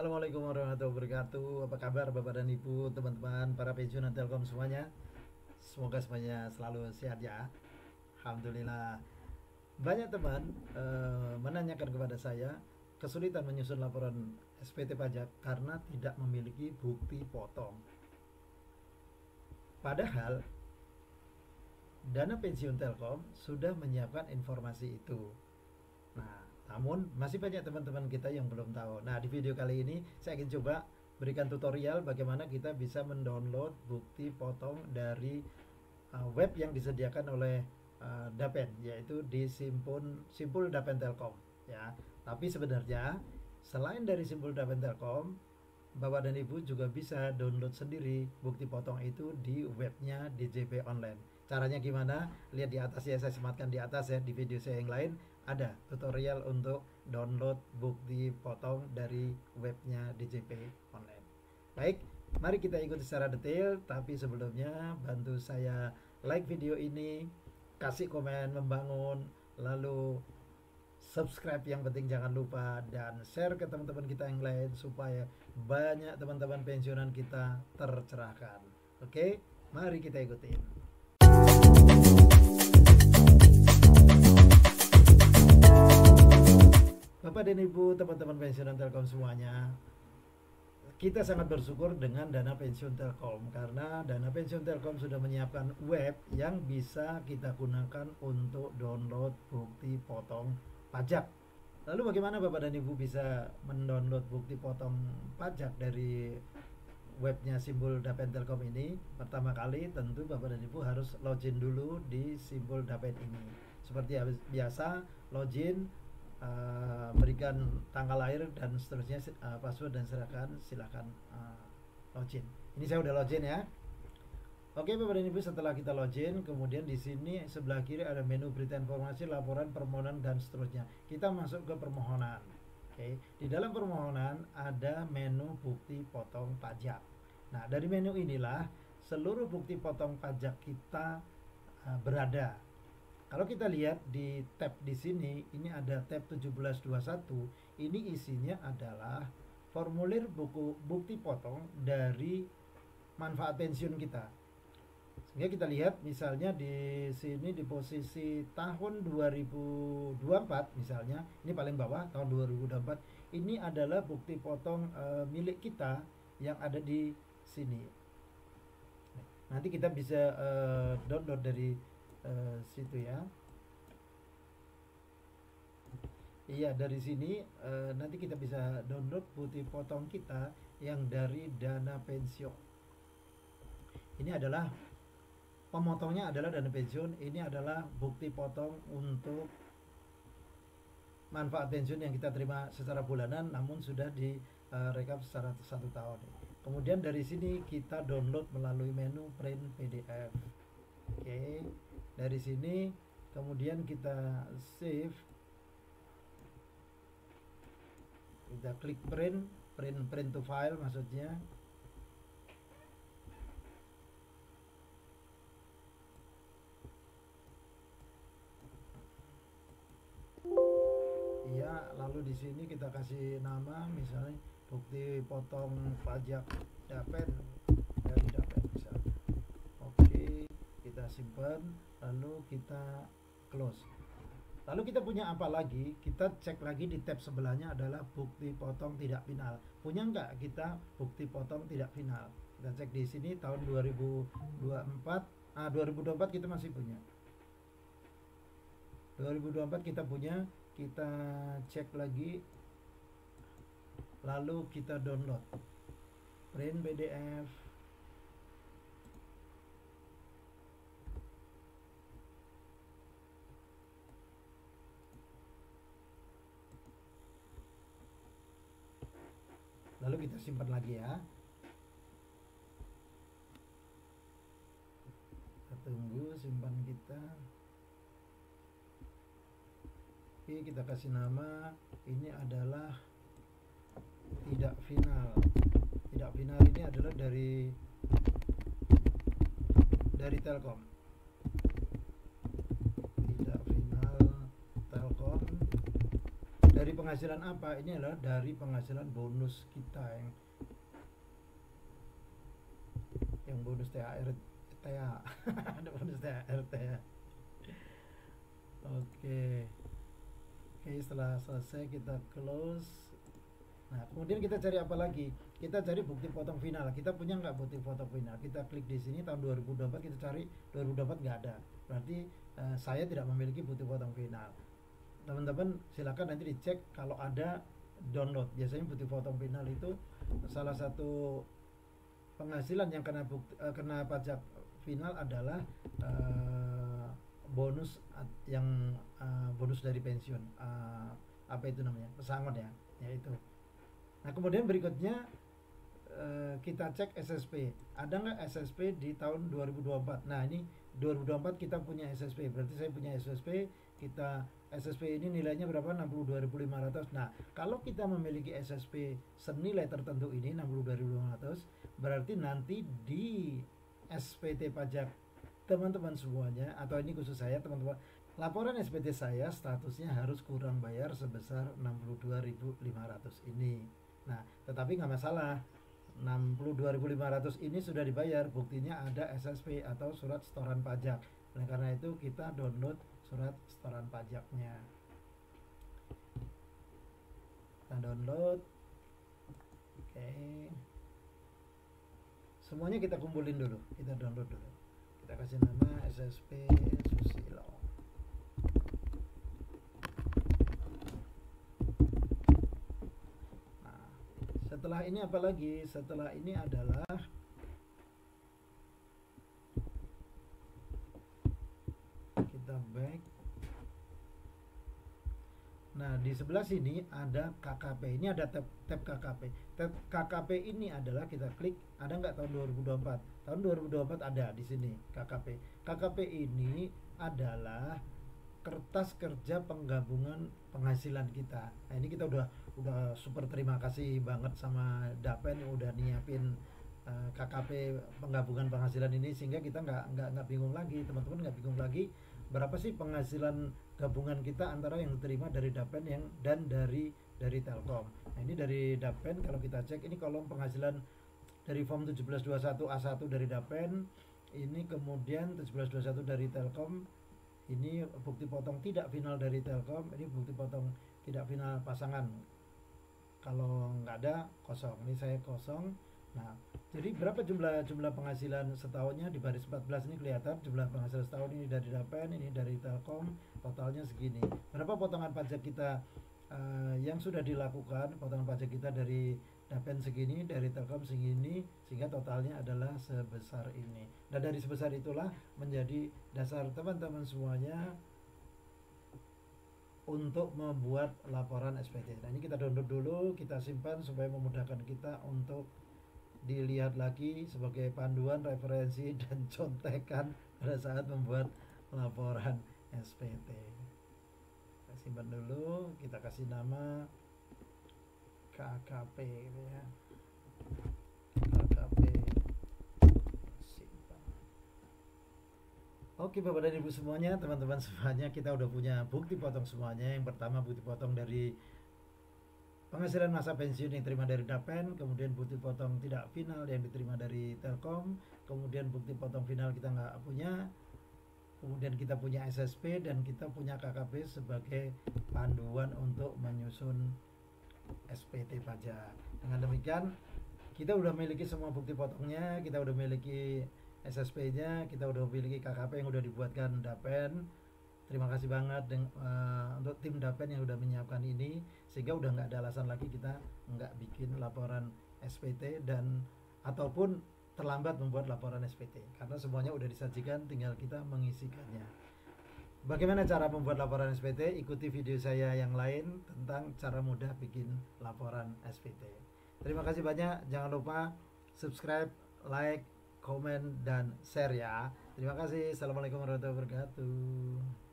Assalamualaikum warahmatullahi wabarakatuh. Apa kabar Bapak dan Ibu, teman-teman, para pensiunan Telkom semuanya? Semoga semuanya selalu sehat ya. Alhamdulillah. Banyak teman menanyakan kepada saya kesulitan menyusun laporan SPT pajak karena tidak memiliki bukti potong. Padahal Dana Pensiun Telkom sudah menyiapkan informasi itu. Nah, namun masih banyak teman-teman kita yang belum tahu. Nah, di video kali ini saya ingin coba berikan tutorial bagaimana kita bisa mendownload bukti potong dari web yang disediakan oleh Dapen, yaitu di Simpul Dapen Telkom ya. Tapi sebenarnya selain dari Simpul Dapen Telkom, Bapak dan Ibu juga bisa download sendiri bukti potong itu di webnya DJP Online. Caranya gimana? Lihat di atas ya, saya sematkan di atas ya, di video saya yang lain ada tutorial untuk download bukti potong dari webnya DJP Online. Baik, mari kita ikuti secara detail. Tapi sebelumnya bantu saya like video ini, kasih komen membangun, lalu subscribe yang penting jangan lupa, dan share ke teman-teman kita yang lain supaya banyak teman-teman pensiunan kita tercerahkan. Oke, mari kita ikutin. Bapak dan Ibu, teman-teman pensiunan Telkom semuanya, kita sangat bersyukur dengan Dana Pensiun Telkom karena Dana Pensiun Telkom sudah menyiapkan web yang bisa kita gunakan untuk download bukti potong pajak. Lalu bagaimana Bapak dan Ibu bisa mendownload bukti potong pajak dari webnya Simpul Dapen Telkom ini? Pertama kali tentu Bapak dan Ibu harus login dulu di Simpul Dapen ini. Seperti biasa, login, berikan tanggal lahir dan seterusnya, password dan silakan login. Ini saya udah login ya. Oke Bapak dan Ibu, setelah kita login, kemudian di sini sebelah kiri ada menu berita informasi, laporan, permohonan dan seterusnya. Kita masuk ke permohonan. Oke, di dalam permohonan ada menu bukti potong pajak. Nah, dari menu inilah seluruh bukti potong pajak kita berada. Kalau kita lihat di tab di sini, ini ada tab 1721. Ini isinya adalah formulir bukti potong dari manfaat pensiun kita. Sehingga kita lihat misalnya di sini di posisi tahun 2024 misalnya, ini paling bawah tahun 2024, ini adalah bukti potong milik kita yang ada di sini. Nanti kita bisa download dari situ ya. Iya, dari sini nanti kita bisa download bukti potong kita yang dari Dana Pensiun. Ini adalah pemotongnya adalah Dana Pensiun. Ini adalah bukti potong untuk manfaat pensiun yang kita terima secara bulanan, namun sudah direkap secara 1 tahun. Kemudian dari sini kita download melalui menu print PDF. Oke. Dari sini kemudian kita save, kita klik print to file maksudnya. Iya, lalu di sini kita kasih nama misalnya bukti potong pajak Dapen dari Dapen misalnya. Oke, kita simpan, lalu kita close. Lalu kita punya apa lagi? Kita cek lagi di tab sebelahnya adalah bukti potong tidak final. Punya nggak kita bukti potong tidak final? Kita cek di sini tahun 2024 kita masih punya. 2024 kita punya, kita cek lagi, lalu kita download print PDF. Lalu kita simpan lagi ya. Kita tunggu simpan kita. Oke, kita kasih nama, ini adalah tidak final. Tidak final ini adalah dari Telkom. Tidak final Telkom Dari penghasilan apa? Ini adalah dari penghasilan bonus kita yang bonus THR TH. Ada bonus THR TH. Oke. Oke, setelah selesai kita close. Nah, kemudian kita cari apa lagi? Kita cari bukti potong final. Kita punya nggak bukti potong final? Kita klik di sini tahun 2024, kita cari 2024 nggak ada. Berarti saya tidak memiliki bukti potong final. Teman-teman silakan nanti dicek kalau ada download. Biasanya bukti potong final itu salah satu penghasilan yang kena pajak final adalah bonus yang bonus dari pensiun, apa itu namanya, pesangon ya, yaitu. Nah, kemudian berikutnya kita cek SSP. Ada nggak SSP di tahun 2024? Nah, ini 2024 kita punya SSP. Berarti saya punya SSP. SSP ini nilainya berapa? 62.500. Nah, kalau kita memiliki SSP senilai tertentu ini 62.500, berarti nanti di SPT pajak teman-teman semuanya, atau ini khusus saya teman-teman, laporan SPT saya statusnya harus kurang bayar sebesar 62.500 ini. Nah, tetapi nggak masalah, 62.500 ini sudah dibayar, buktinya ada SSP atau surat setoran pajak. Oleh karena itu kita download surat setoran pajaknya. Kita download. Oke. Semuanya kita kumpulin dulu, kita download dulu. Kita kasih nama SSP Susilo. Nah, setelah ini apa lagi? Setelah ini adalah kita back. Nah, di sebelah sini ada KKP. Ini ada tab KKP. Tab KKP ini adalah kita klik, ada nggak tahun 2024? Tahun 2024 ada di sini KKP. KKP ini adalah kertas kerja penggabungan penghasilan kita. Nah, ini kita udah super terima kasih banget sama Dapen yang udah nyiapin KKP penggabungan penghasilan ini, sehingga kita nggak bingung lagi, teman-teman nggak bingung lagi berapa sih penghasilan gabungan kita antara yang diterima dari Dapen dan dari Telkom. Nah, ini dari Dapen, kalau kita cek ini kolom penghasilan dari form 1721 A1 dari Dapen, ini kemudian 1721 dari Telkom, ini bukti potong tidak final dari Telkom, ini bukti potong tidak final pasangan. Kalau nggak ada, kosong. Ini saya kosong. Nah, jadi berapa jumlah penghasilan setahunnya di baris 14 ini kelihatan jumlah penghasilan setahun ini dari Dapen, ini dari Telkom, totalnya segini. Berapa potongan pajak kita yang sudah dilakukan? Potongan pajak kita dari Dapen segini, dari Telkom segini, sehingga totalnya adalah sebesar ini. Dan dari sebesar itulah menjadi dasar teman-teman semuanya untuk membuat laporan SPT. Nah, ini kita download dulu, kita simpan supaya memudahkan kita untuk dilihat lagi sebagai panduan, referensi, dan contekan pada saat membuat laporan SPT. Kita simpan dulu, kita kasih nama KKP ya. KKP simpan. Oke Bapak dan Ibu semuanya, teman-teman semuanya, kita udah punya bukti potong semuanya. Yang pertama bukti potong dari penghasilan masa pensiun yang diterima dari Dapen, kemudian bukti potong tidak final yang diterima dari Telkom, kemudian bukti potong final kita nggak punya, kemudian kita punya SSP, dan kita punya KKP sebagai panduan untuk menyusun SPT pajak. Dengan demikian kita udah memiliki semua bukti potongnya, kita udah memiliki SSP-nya, kita udah memiliki KKP yang udah dibuatkan Dapen. Terima kasih banget untuk tim Dapen yang udah menyiapkan ini, sehingga udah nggak ada alasan lagi kita nggak bikin laporan SPT dan ataupun terlambat membuat laporan SPT, karena semuanya udah disajikan, tinggal kita mengisikannya. Bagaimana cara membuat laporan SPT? Ikuti video saya yang lain tentang cara mudah bikin laporan SPT. Terima kasih banyak, jangan lupa subscribe, like, komen, dan share ya. Terima kasih. Assalamualaikum warahmatullahi wabarakatuh.